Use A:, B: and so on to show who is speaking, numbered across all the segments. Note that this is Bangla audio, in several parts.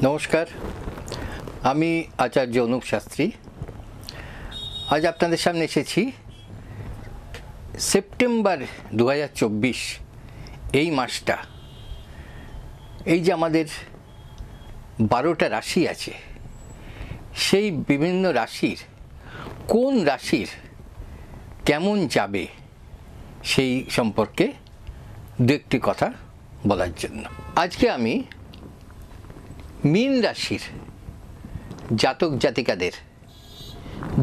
A: নমস্কার, আমি আচার্য অনুপ শাস্ত্রী। আজ আপনাদের সামনে এসেছি সেপ্টেম্বর 2024 এই মাসটা, এই যে আমাদের 12টা রাশি আছে, সেই বিভিন্ন রাশির কোন রাশির কেমন যাবে সেই সম্পর্কে দু একটি কথা বলার জন্য আজকে আমি মীন রাশির জাতক জাতিকাদের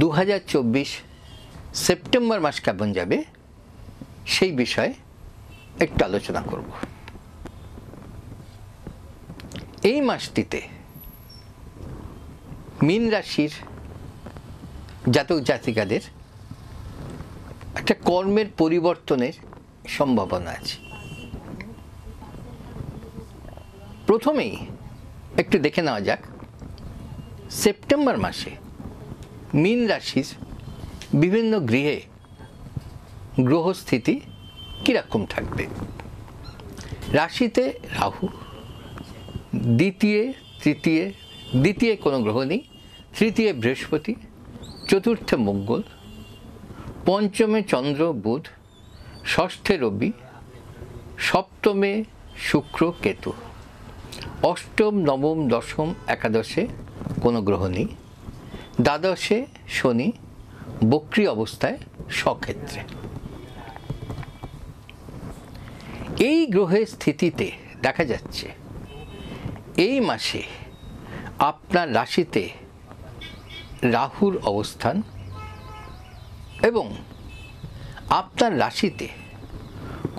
A: 2024 সেপ্টেম্বর মাস কেমন যাবে সেই বিষয়ে একটু আলোচনা করব। এই মাসটিতে মীন রাশির জাতক জাতিকাদের একটা কর্মের পরিবর্তনের সম্ভাবনা আছে। প্রথমেই একটু দেখে নেওয়া যাক সেপ্টেম্বর মাসে মীন রাশির বিভিন্ন গৃহে গ্রহস্থিতি কীরকম থাকবে। রাশিতে রাহু, দ্বিতীয় কোনো গ্রহ নেই, তৃতীয় বৃহস্পতি, চতুর্থে মঙ্গল, পঞ্চমে চন্দ্র বুধ, ষষ্ঠে রবি, সপ্তমে শুক্র কেতু, অষ্টম নবম দশম একাদশে কোনো গ্রহ নেই, দ্বাদশে শনি বক্রী অবস্থায় স্বক্ষেত্রে। এই গ্রহের স্থিতিতে দেখা যাচ্ছে এই মাসে আপনার রাশিতে রাহুর অবস্থান এবং আপনার রাশিতে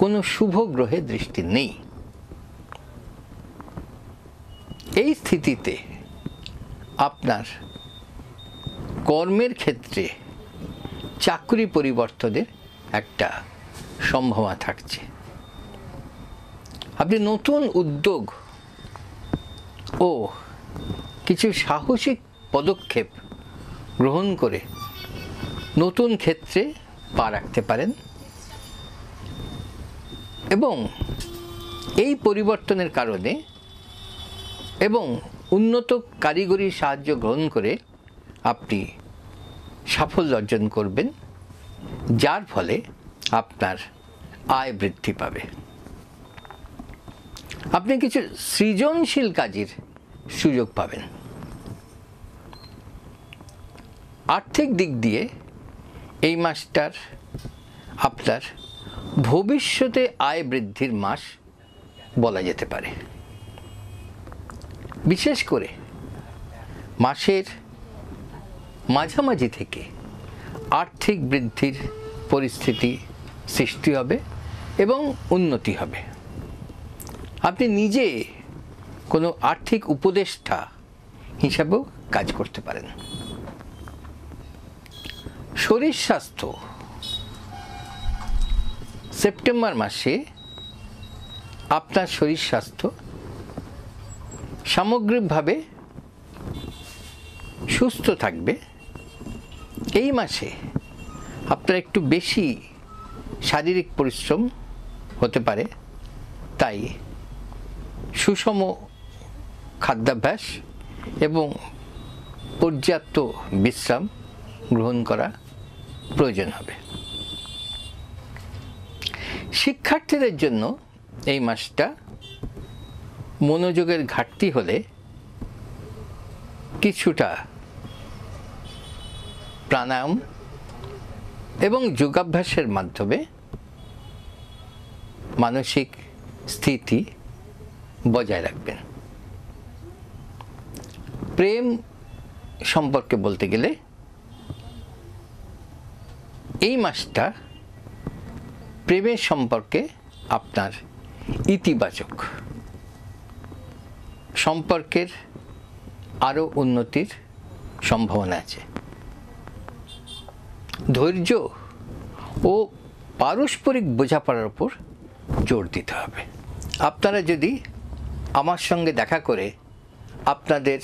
A: কোনো শুভ গ্রহের দৃষ্টি নেই। এই স্থিতিতে আপনার কর্মের ক্ষেত্রে চাকরি পরিবর্তনের একটা সম্ভাবনা থাকছে। আপনি নতুন উদ্যোগ ও কিছু সাহসিক পদক্ষেপ গ্রহণ করে নতুন ক্ষেত্রে পা রাখতে পারেন এবং এই পরিবর্তনের কারণে এবং উন্নত কারিগরি সাহায্য গ্রহণ করে আপনি সাফল্য অর্জন করবেন, যার ফলে আপনার আয় বৃদ্ধি পাবে। আপনি কিছু সৃজনশীল কাজের সুযোগ পাবেন। আর্থিক দিক দিয়ে এই মাসটার আপনার ভবিষ্যতে আয় বৃদ্ধির মাস বলা যেতে পারে। বিশেষ করে মাসের মাঝামাঝি থেকে আর্থিক বৃদ্ধির পরিস্থিতি সৃষ্টি হবে এবং উন্নতি হবে। আপনি নিজে কোনো আর্থিক উপদেষ্টা হিসাবেও কাজ করতে পারেন। শরীর স্বাস্থ্য সেপ্টেম্বর মাসে আপনার শরীর স্বাস্থ্য সামগ্রিকভাবে সুস্থ থাকবে। এই মাসে আপনার একটু বেশি শারীরিক পরিশ্রম হতে পারে, তাই সুষম খাদ্যাভ্যাস এবং পর্যাপ্ত বিশ্রাম গ্রহণ করা প্রয়োজন হবে। শিক্ষার্থীদের জন্য এই মাসটা মনোযোগের ঘাটতি হলে কিছুটা প্রাণায়াম এবং যোগাভ্যাসের মাধ্যমে মানসিক স্থিতি বজায় রাখবেন। প্রেম সম্পর্কে বলতে গেলে এই মাসটা প্রেমের সম্পর্কে আপনার ইতিবাচক, সম্পর্কের আরও উন্নতির সম্ভাবনা আছে। ধৈর্য ও পারস্পরিক বোঝাপড়ার উপর জোর দিতে হবে। আপনারা যদি আমার সঙ্গে দেখা করে আপনাদের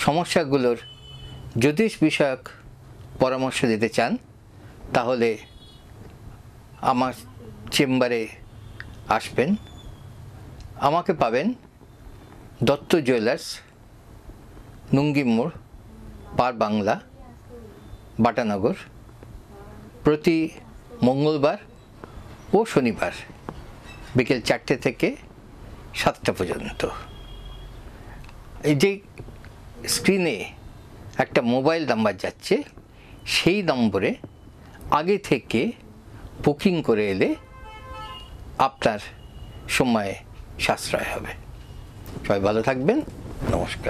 A: সমস্যাগুলোর জ্যোতিষ বিষয়ক পরামর্শ দিতে চান, তাহলে আমার চেম্বারে আসবেন। আমাকে পাবেন দত্ত জুয়েলার্স, নুঙ্গি মোড়, পার বাংলা, বাটানগর, প্রতি মঙ্গলবার ও শনিবার বিকেল 4টে থেকে 7টা পর্যন্ত। এই যে স্ক্রিনে একটা মোবাইল নাম্বার যাচ্ছে, সেই নম্বরে আগে থেকে বুকিং করে এলে আপনার সময় সাশ্রয় হবে। সবাই ভালো থাকবেন, নমস্কার।